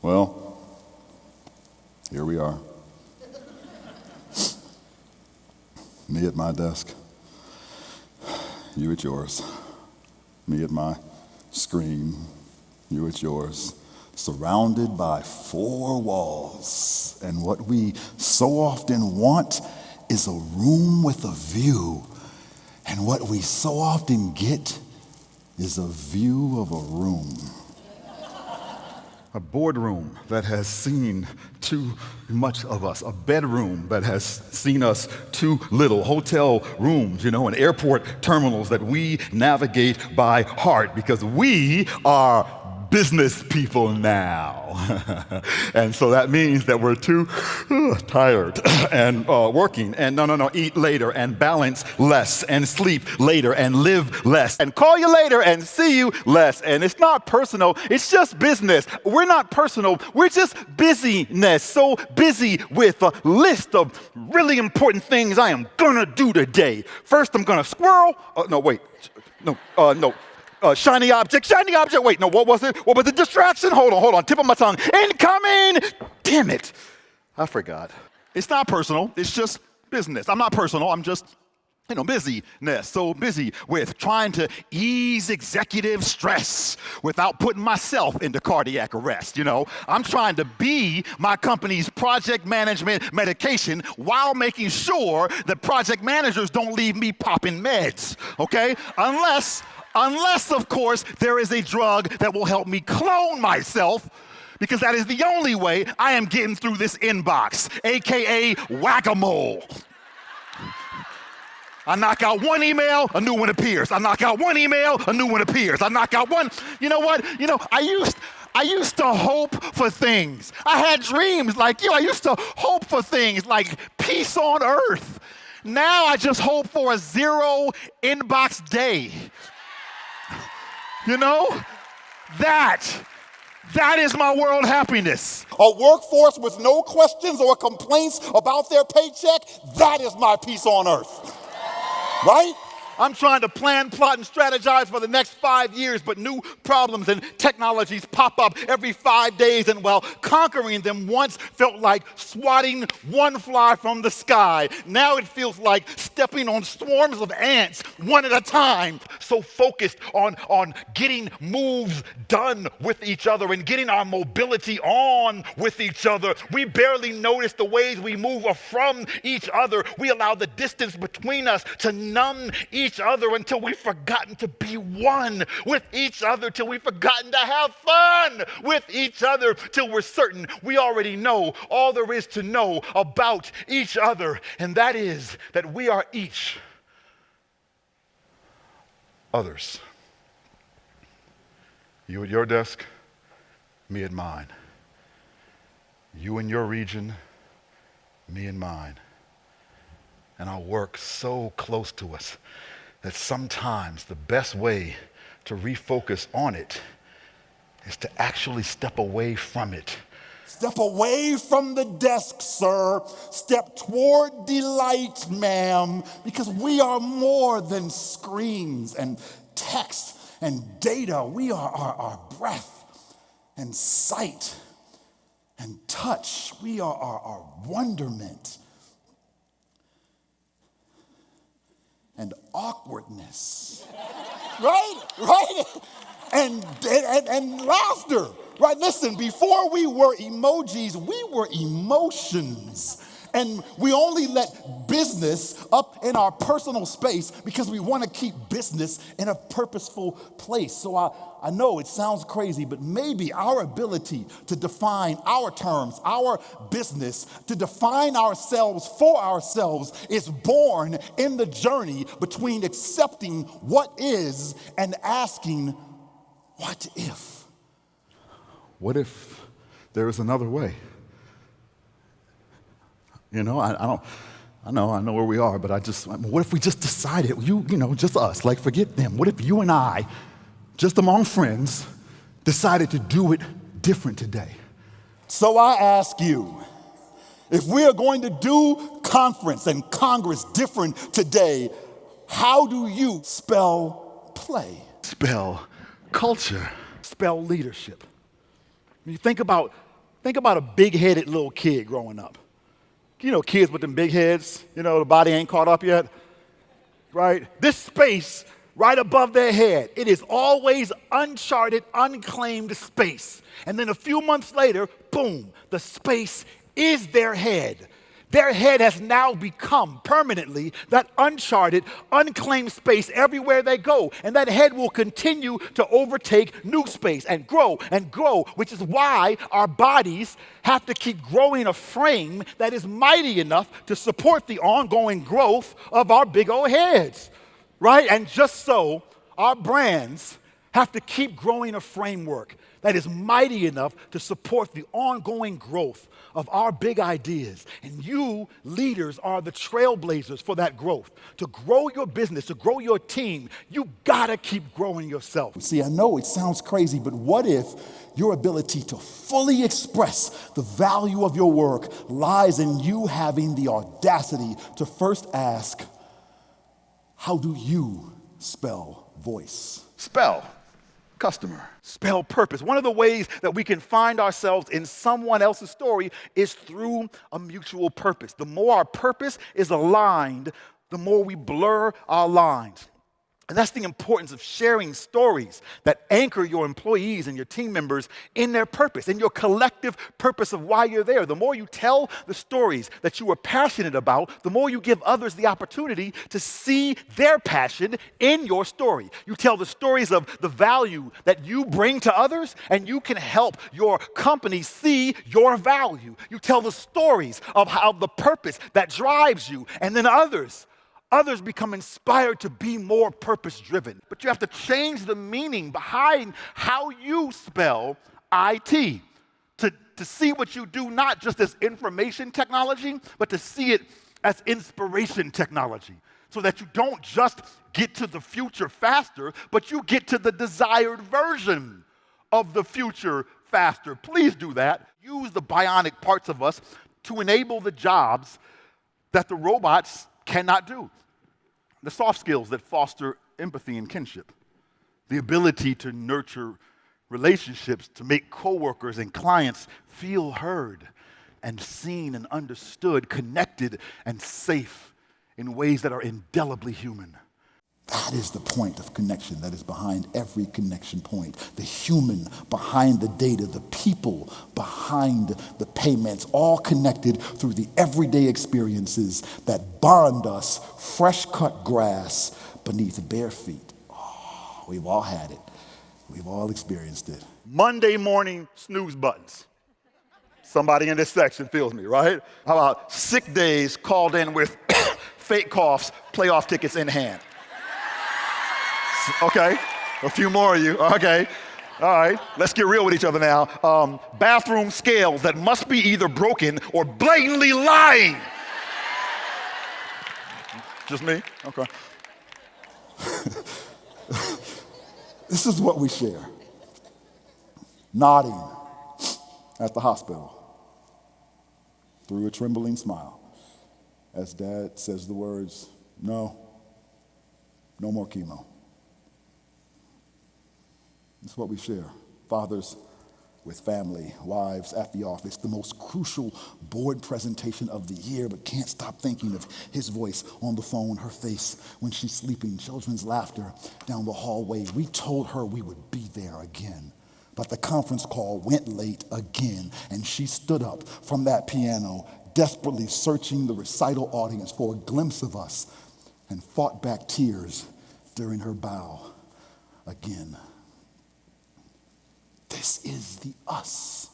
Well, here we are. Me at my desk, you at yours. Me at my screen, you at yours. Surrounded by four walls. And what we so often want is a room with a view. And what we so often get is a view of a room. A boardroom that has seen too much of us, a bedroom that has seen us too little, hotel rooms, and airport terminals that we navigate by heart because we are business people now. And so that means that we're too tired and working and eat later and balance less and sleep later and live less and call you later and see you less. And it's not personal, it's just business. We're not personal, we're just busyness. So busy with a list of really important things I am gonna do today. First, I'm gonna squirrel. Shiny object, wait, no, what was it? What was the distraction? Hold on, tip of my tongue. Incoming! Damn it, I forgot. It's not personal, it's just business. I'm not personal, I'm just, busyness. So busy with trying to ease executive stress without putting myself into cardiac arrest, I'm trying to be my company's project management medication while making sure that project managers don't leave me popping meds, okay? Unless, of course, there is a drug that will help me clone myself, because that is the only way I am getting through this inbox, AKA whack-a-mole. I knock out one email, a new one appears. I knock out one email, a new one appears. I knock out one, you know what? I used to hope for things. I had dreams like you. I used to hope for things like peace on earth. Now I just hope for a zero inbox day. That is my world happiness. A workforce with no questions or complaints about their paycheck, that is my peace on earth. Right? I'm trying to plan, plot, and strategize for the next 5 years, but new problems and technologies pop up every 5 days, and conquering them once felt like swatting one fly from the sky. Now it feels like stepping on swarms of ants one at a time. So focused on getting moves done with each other and getting our mobility on with each other. We barely notice the ways we move from each other. We allow the distance between us to numb each other until we've forgotten to be one with each other, till we've forgotten to have fun with each other, till we're certain we already know all there is to know about each other, and that is that we are each others. You at your desk, me at mine. You in your region, me in mine. And our work so close to us that sometimes the best way to refocus on it is to actually step away from it. Step away from the desk, sir. Step toward delight, ma'am, because we are more than screens and text and data. We are our breath and sight and touch. We are our wonderment and awkwardness, right? And laughter, right? Listen, before we were emojis, we were emotions. And we only let business up in our personal space because we want to keep business in a purposeful place. So I know it sounds crazy, but maybe our ability to define our terms, our business, to define ourselves for ourselves is born in the journey between accepting what is and asking, what if? What if there is another way? I know where we are, but what if we just decided, just us, like forget them. What if you and I, just among friends, decided to do it different today? So I ask you, if we are going to do conference and Congress different today, how do you spell play? Spell culture. Spell leadership. When you think about Think about a big-headed little kid growing up. You know, kids with them big heads, you know, the body ain't caught up yet, right? This space right above their head, it is always uncharted, unclaimed space. And then a few months later, boom, the space is their head. Their head has now become permanently that uncharted, unclaimed space everywhere they go. And that head will continue to overtake new space and grow, which is why our bodies have to keep growing a frame that is mighty enough to support the ongoing growth of our big old heads, right? And just so, our brands have to keep growing a framework that is mighty enough to support the ongoing growth of our big ideas. And you, leaders, are the trailblazers for that growth. To grow your business, to grow your team, you gotta keep growing yourself. See, I know it sounds crazy, but what if your ability to fully express the value of your work lies in you having the audacity to first ask, how do you spell voice? Spell customer. Spell purpose. One of the ways that we can find ourselves in someone else's story is through a mutual purpose. The more our purpose is aligned, the more we blur our lines. And that's the importance of sharing stories that anchor your employees and your team members in their purpose, in your collective purpose of why you're there. The more you tell the stories that you are passionate about, the more you give others the opportunity to see their passion in your story. You tell the stories of the value that you bring to others, and you can help your company see your value. You tell the stories of how the purpose that drives you, and then others become inspired to be more purpose-driven. But you have to change the meaning behind how you spell IT to see what you do not just as information technology, but to see it as inspiration technology, so that you don't just get to the future faster, but you get to the desired version of the future faster. Please do that. Use the bionic parts of us to enable the jobs that the robots cannot do. The soft skills that foster empathy and kinship. The ability to nurture relationships, to make coworkers and clients feel heard and seen and understood, connected and safe in ways that are indelibly human. That is the point of connection that is behind every connection point. The human behind the data, the people behind the payments, all connected through the everyday experiences that bond us, fresh-cut grass beneath bare feet. Oh, we've all had it. We've all experienced it. Monday morning snooze buttons. Somebody in this section feels me, right? How about sick days called in with fake coughs, playoff tickets in hand? Okay, a few more of you. Okay, all right, let's get real with each other now. Bathroom scales that must be either broken or blatantly lying. Just me? Okay. This is what we share. Nodding at the hospital through a trembling smile as Dad says the words, no more chemo. It's what we share. Fathers with family, wives at the office, the most crucial board presentation of the year, but can't stop thinking of his voice on the phone, her face when she's sleeping, children's laughter down the hallway. We told her we would be there again, but the conference call went late again, and she stood up from that piano, desperately searching the recital audience for a glimpse of us, and fought back tears during her bow again. This is the us,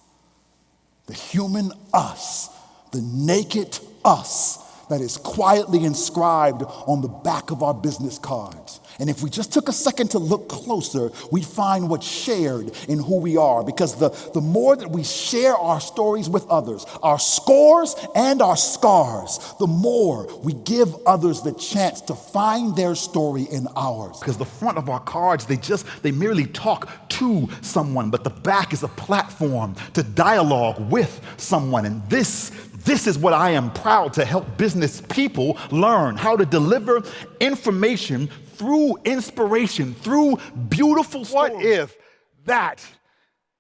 the human us, the naked us that is quietly inscribed on the back of our business cards. And if we just took a second to look closer, we'd find what's shared in who we are. Because the more that we share our stories with others, our scores and our scars, the more we give others the chance to find their story in ours. Because the front of our cards, they merely talk to someone, but the back is a platform to dialogue with someone. And this is what I am proud to help business people learn: how to deliver information through inspiration, through beautiful stories. What if that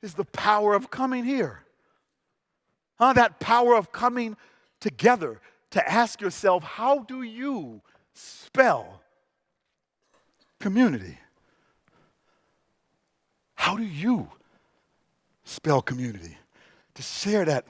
is the power of coming here? That power of coming together to ask yourself, how do you spell community? How do you spell community? To share that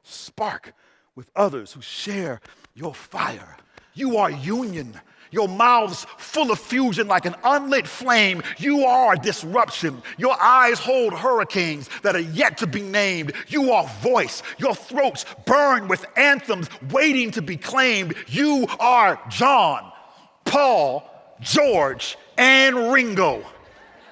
spark with others who share your fire. You are union. Your mouths full of fusion like an unlit flame. You are disruption. Your eyes hold hurricanes that are yet to be named. You are voice. Your throats burn with anthems waiting to be claimed. You are John, Paul, George, and Ringo.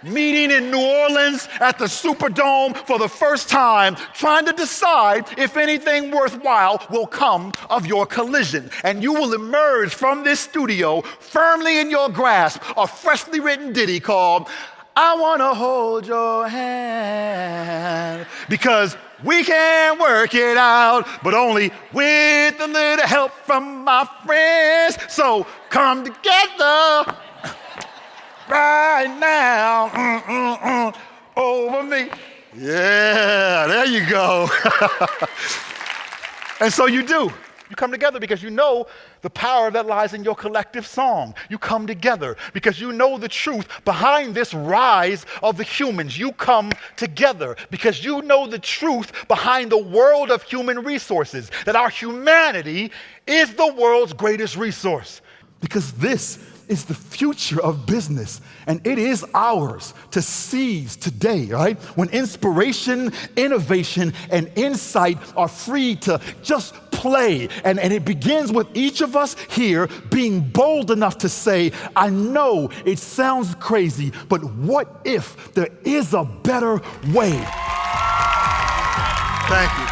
Meeting in New Orleans at the Superdome for the first time, trying to decide if anything worthwhile will come of your collision. And you will emerge from this studio firmly in your grasp a freshly written ditty called I Wanna Hold Your Hand. Because we can work it out, but only with a little help from my friends. So come together right now, over me. Yeah, there you go. And so you do. You come together because you know the power that lies in your collective song. You come together because you know the truth behind this rise of the humans. You come together because you know the truth behind the world of human resources, that our humanity is the world's greatest resource. Because this is the future of business, and it is ours to seize today, right? When inspiration, innovation, and insight are free to just play. And it begins with each of us here being bold enough to say, I know it sounds crazy, but what if there is a better way? Thank you.